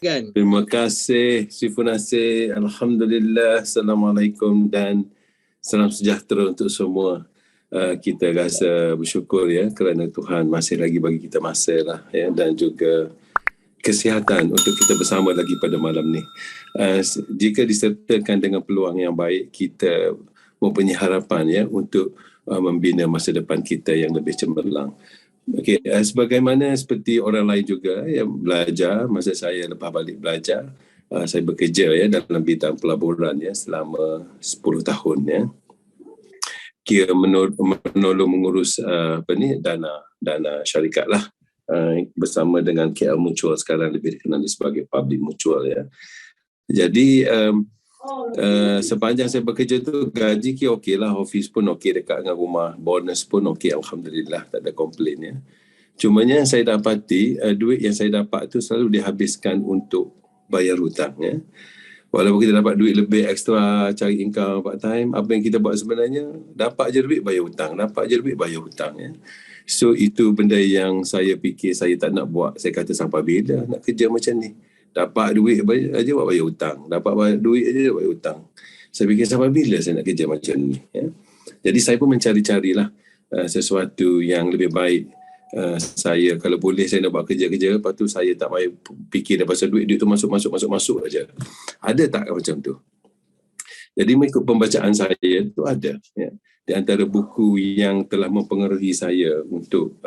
Kan? Terima kasih Syifu Nasir. Alhamdulillah. Assalamualaikum dan salam sejahtera untuk semua. Kita rasa bersyukur ya kerana Tuhan masih lagi bagi kita masa lah ya, dan juga kesihatan untuk kita bersama lagi pada malam ni. Jika disertakan dengan peluang yang baik, kita mempunyai harapan ya untuk membina masa depan kita yang lebih cemerlang. Okey, sebagaimana seperti orang lain juga yang belajar, masa saya lepas balik belajar, saya bekerja ya dalam bidang pelaburan ya selama 10 tahun ya. Kira menolong mengurus dana syarikat lah bersama dengan KL Mutual, sekarang lebih dikenali sebagai Public Mutual ya. Jadi sepanjang saya bekerja tu gaji kira okey lah, office pun okey dekat dengan rumah, bonus pun okey, Alhamdulillah, tak ada komplain ya. Cumanya saya dapati duit yang saya dapat tu selalu dihabiskan untuk bayar hutang ya. Walaupun kita dapat duit lebih ekstra, cari income part time, apa yang kita buat sebenarnya, dapat je duit bayar hutang, dapat je duit bayar hutang ya. So itu benda yang saya fikir saya tak nak buat. Saya kata sampai bila nak kerja macam ni, dapat duit aja buat bayar hutang, dapat duit aja bayar hutang. Saya fikir sampai bila saya nak kerja macam ni ya. Jadi saya pun mencari-carilah sesuatu yang lebih baik. Saya kalau boleh saya nak buat kerja-kerja, lepas tu saya tak payah fikir dah pasal duit tu masuk aja. Ada tak macam tu? Jadi mengikut pembacaan saya tu ada ya. Di antara buku yang telah mempengaruhi saya untuk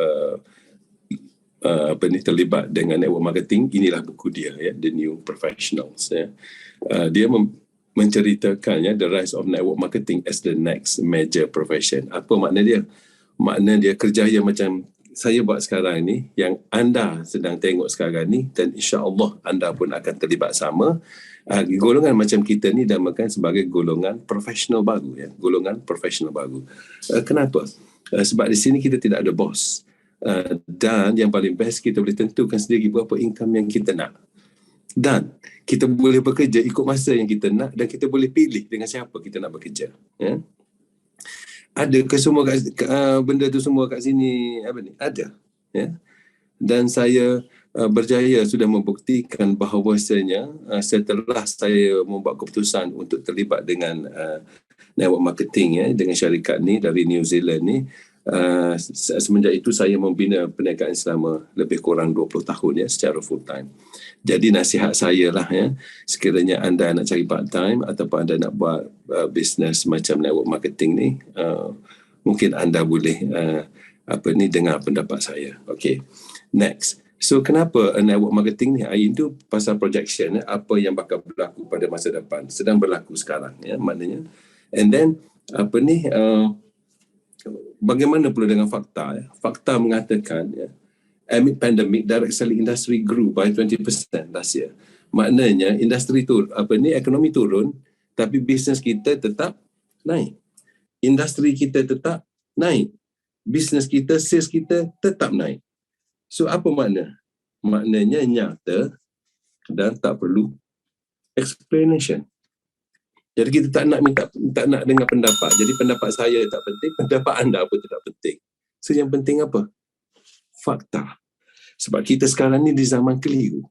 terlibat dengan network marketing, inilah buku dia ya, The New Professionals ya. Dia menceritakan ya, The Rise of Network Marketing as the Next Major Profession. Apa makna dia? Makna dia kerjaya macam saya buat sekarang ni, yang anda sedang tengok sekarang ni, dan insya-Allah anda pun akan terlibat sama. Golongan macam kita ni dinamakan sebagai golongan profesional baru ya, golongan profesional baru. Kenapa? Sebab di sini kita tidak ada bos. Dan yang paling best, kita boleh tentukan sendiri berapa income yang kita nak. Dan kita boleh bekerja ikut masa yang kita nak, dan kita boleh pilih dengan siapa kita nak bekerja ya. Ada ke semua benda tu semua kat sini ada ya. Dan saya berjaya sudah membuktikan bahawasanya setelah saya membuat keputusan untuk terlibat dengan network marketing ya, dengan syarikat ni dari New Zealand ni, semenjak itu saya membina perniagaan selama lebih kurang 20 tahun ya, secara full time. Jadi nasihat saya lah ya, sekiranya anda nak cari part time ataupun anda nak buat bisnes macam network marketing ni, mungkin anda boleh dengar pendapat saya. Okay, next. So kenapa network marketing ni? Itu pasal projection, apa yang bakal berlaku pada masa depan, sedang berlaku sekarang ya, maknanya. And then bagaimana pula dengan fakta ya? Fakta mengatakan ya, amid pandemic, direct selling industry grew by 20% last year. Maknanya industri ekonomi turun, tapi bisnes kita tetap naik. Industri kita tetap naik. Bisnes kita, sales kita tetap naik. So apa makna? Maknanya nyata dan tak perlu explanation. Jadi kita tak nak dengar pendapat. Jadi pendapat saya tak penting, pendapat anda pun tidak penting. So yang penting apa? Fakta. Sebab kita sekarang ni di zaman keliru.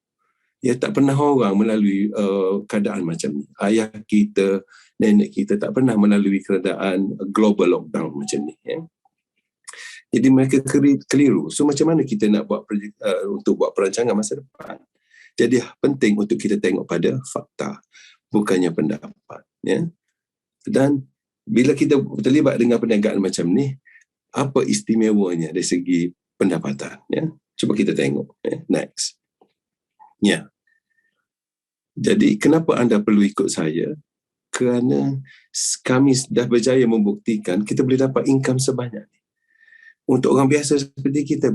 Ya, tak pernah orang melalui keadaan macam ni. Ayah kita, nenek kita tak pernah melalui keadaan global lockdown macam ni ya. Jadi mereka keliru. So macam mana kita nak buat untuk buat perancangan masa depan? Jadi penting untuk kita tengok pada fakta, bukannya pendapat ya. Dan bila kita terlibat dengan perniagaan macam ni, apa istimewanya dari segi pendapatan ya? Cuba kita tengok ya. Next. Ya. Jadi kenapa anda perlu ikut saya? Kerana kami dah berjaya membuktikan kita boleh dapat income sebanyak ni. Untuk orang biasa seperti kita,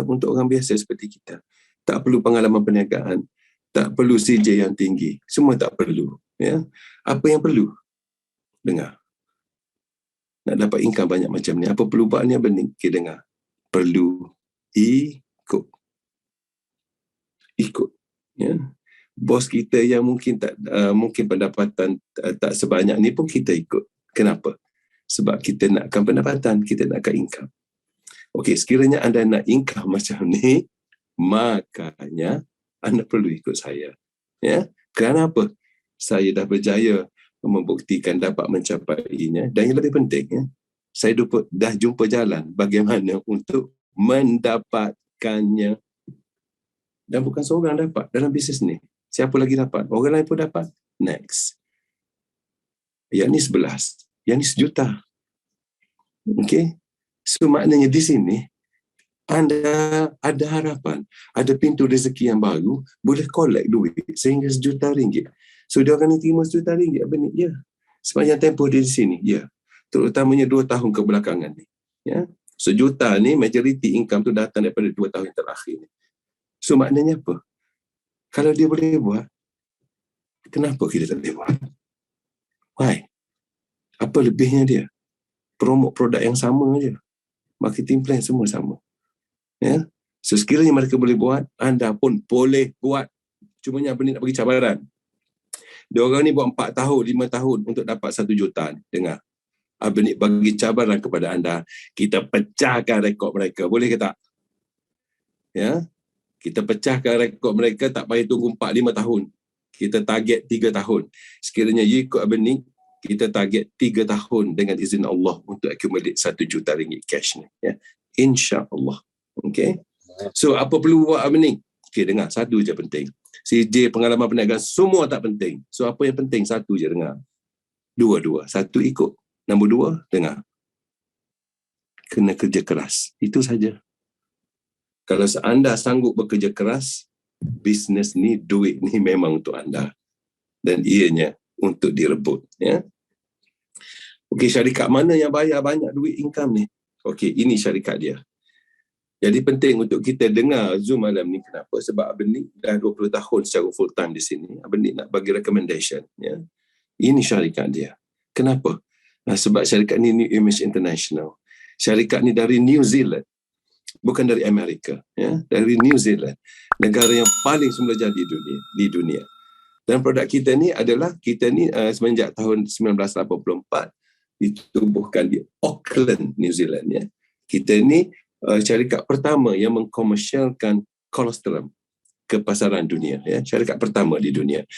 untuk orang biasa seperti kita, tak perlu pengalaman perniagaan, tak perlu CJ yang tinggi, semua tak perlu ya. Apa yang perlu? Dengar. Nak dapat income banyak macam ni, apa perlu buat ni? Kita dengar. Perlu ikut ya. Bos kita yang mungkin pendapatan tak sebanyak ni pun kita ikut. Kenapa? Sebab kita nakkan pendapatan, kita nakkan income. Okey, sekiranya anda nak income macam ni, makanya anda perlu ikut saya. Ya, kerana apa? Saya dah berjaya membuktikan dapat mencapainya, dan yang lebih penting, ya, saya dah jumpa jalan bagaimana untuk mendapatkannya. Dan bukan seorang dapat dalam bisnes ni. Siapa lagi dapat? Orang lain pun dapat. Next. Yang ni 11. Yang ni 1 juta. Okay. So maknanya di sini, anda ada harapan, ada pintu rezeki yang baru, boleh collect duit sehingga RM1 juta. So dia orang ni terima RM1 juta apa ni? Ya. Sepanjang tempoh dia di sini. Ya. Terutamanya 2 tahun kebelakangan ni. Ya. RM1 juta ni majority income tu datang daripada 2 tahun yang terakhir ni. So maknanya apa? Kalau dia boleh buat, kenapa kita tak boleh buat? Why? Apa lebihnya dia? Promote produk yang sama je. Marketing plan semua sama. Ya? So sekiranya mereka boleh buat, anda pun boleh buat. Cuma yang apa ni nak bagi cabaran. Dia orang ni buat 4 tahun, 5 tahun untuk dapat RM1 juta. Dengar. Abang ni bagi cabaran kepada anda. Kita pecahkan rekod mereka. Boleh ke tak? Ya? Kita pecahkan rekod mereka, tak payah tunggu 4-5 tahun. Kita target 3 tahun. Sekiranya you ikut Abang ni, kita target 3 tahun dengan izin Allah untuk accumulate RM1 juta cash ni. Ya? InsyaAllah. Okay? So, apa perlu buat Abang ni? Okay, dengar. Satu je penting. CJ, pengalaman perniagaan, semua tak penting. So, apa yang penting? Satu je, dengar. Dua. Satu, ikut. Nombor 2, dengar. Kena kerja keras. Itu saja. Kalau anda sanggup bekerja keras, bisnes ni, duit ni memang untuk anda. Dan ianya untuk direbut. Ya? Okey, syarikat mana yang bayar banyak duit income ni? Okey, ini syarikat dia. Jadi penting untuk kita dengar Zoom malam ni. Kenapa? Sebab Abang ni dah 20 tahun secara full time di sini. Abang ni nak bagi recommendation. Ya? Ini syarikat dia. Kenapa? Sebab syarikat ni New Image International. Syarikat ni dari New Zealand. Bukan dari Amerika, ya, dari New Zealand, negara yang paling semula jadi di dunia. Dan produk kita ni adalah semenjak tahun 1984 ditubuhkan di Auckland, New Zealand. Ya. Kita ni syarikat pertama yang mengkomersialkan colostrum ke pasaran dunia. Ya. Syarikat pertama di dunia.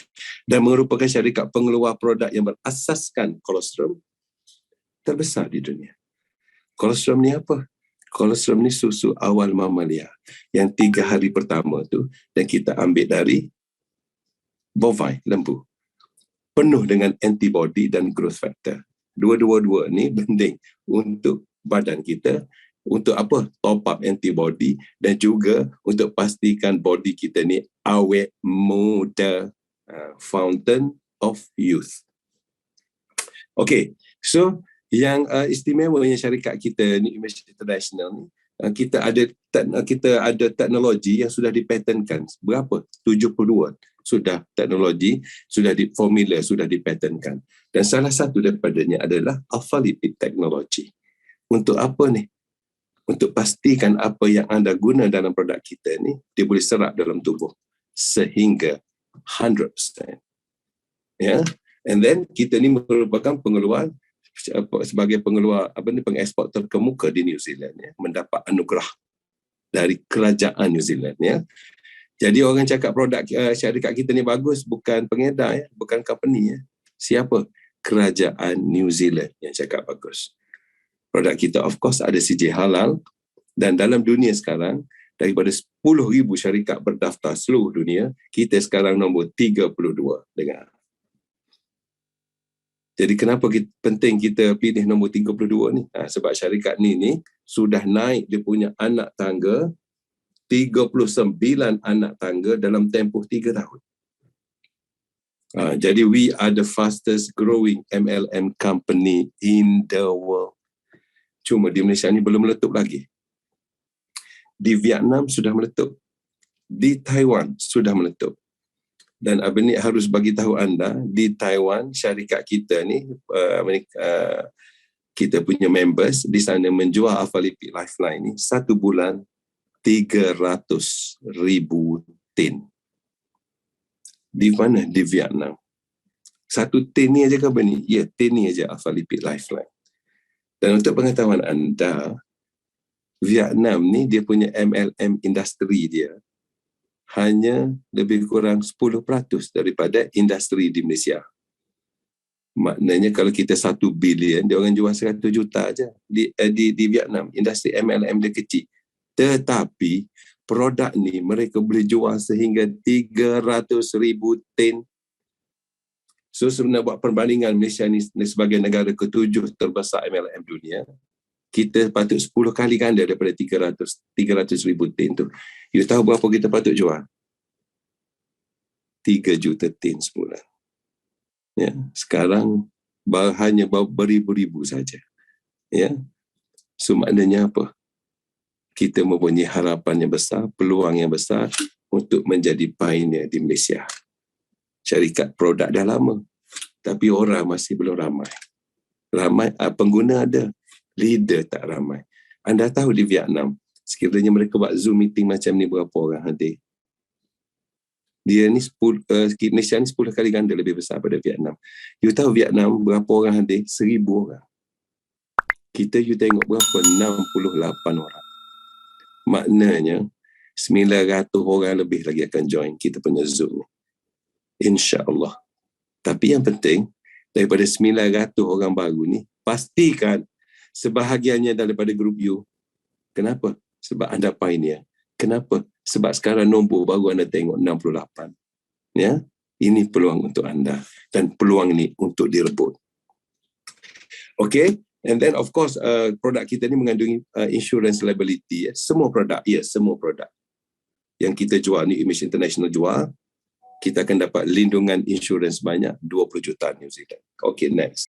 Dan merupakan syarikat pengeluar produk yang berasaskan colostrum terbesar di dunia. Colostrum ni apa? Colostrum ni susu awal mamalia yang 3 hari pertama tu, dan kita ambil dari bovine, lembu, penuh dengan antibody dan growth factor. Dua-dua ni penting untuk badan kita, untuk apa? Top up antibody, dan juga untuk pastikan body kita ni awet muda, fountain of youth. Okay, so yang istimewanya syarikat kita ni, Image International ni, kita ada teknologi yang sudah dipatenkan. Berapa? 72 sudah teknologi, sudah formula sudah dipatenkan. Dan salah satu daripadanya adalah alpha lipid technology. Untuk apa ni? Untuk pastikan apa yang anda guna dalam produk kita ni, dia boleh serap dalam tubuh sehingga 100%. Ya? And then kita ni merupakan pengeluar, sebagai pengeluar pengekspor terkemuka di New Zealand, ya, mendapat anugerah dari kerajaan New Zealand. Ya. Jadi orang cakap produk syarikat kita ni bagus, bukan pengedar, ya, bukan company. Ya. Siapa? Kerajaan New Zealand yang cakap bagus. Produk kita of course ada CJ halal, dan dalam dunia sekarang daripada 10,000 syarikat berdaftar seluruh dunia, kita sekarang nombor 32. Dengar. Jadi kenapa penting kita pilih nombor 32 ni? Sebab syarikat ni sudah naik dia punya anak tangga, 39 anak tangga dalam tempoh 3 tahun. Jadi we are the fastest growing MLM company in the world. Cuma di Malaysia ni belum meletup lagi. Di Vietnam sudah meletup. Di Taiwan sudah meletup. Dan Abang ni harus bagi tahu anda, di Taiwan syarikat kita ni, kita punya members di sana menjual Alpha Lipid Lifeline ni 1 bulan 300,000 tin. Di mana? Di Vietnam. 1 tin ni aja ke Abang ni? Ya, tin ni aja Alpha Lipid Lifeline. Dan untuk pengetahuan anda, Vietnam ni dia punya MLM industri dia hanya lebih kurang 10% daripada industri di Malaysia. Maknanya kalau kita 1 bilion, dia orang jual 100 juta aja di Vietnam. Industri MLM dia kecil. Tetapi produk ni mereka boleh jual sehingga 300,000 tin. So sebenarnya buat perbandingan, Malaysia ni sebagai negara ke-7 terbesar MLM dunia, kita patut 10 kali ganda daripada 300,000 tin tu. You tahu berapa kita patut jual? 3 juta tin sebulan. Ya, sekarang hanya beribu-ribu saja. Ya. So maknanya apa? Kita mempunyai harapan yang besar, peluang yang besar untuk menjadi pioneer di Malaysia. Syarikat produk dah lama, tapi orang masih belum ramai. Pengguna ada, leader tak ramai. Anda tahu di Vietnam, sekiranya mereka buat Zoom meeting macam ni, berapa orang hadir? Dia ni Malaysia ni 10 kali ganda lebih besar pada Vietnam. You tahu Vietnam berapa orang hadir? 1,000 orang. Kita you tengok berapa? 68 orang. Maknanya 900 orang lebih lagi akan join kita punya Zoom. InsyaAllah. Tapi yang penting, daripada 900 orang baru ni, pastikan sebahagiannya daripada grup you. Kenapa? Sebab anda pioneer. Kenapa? Sebab sekarang nombor baru anda tengok 68. Ya, ini peluang untuk anda dan peluang ini untuk direbut. Okay, and then of course produk kita ni mengandungi insurance liability. Semua produk, semua produk yang kita jual ni, Image International jual, kita akan dapat lindungan insurans banyak 20 juta New Zealand. Okay, next.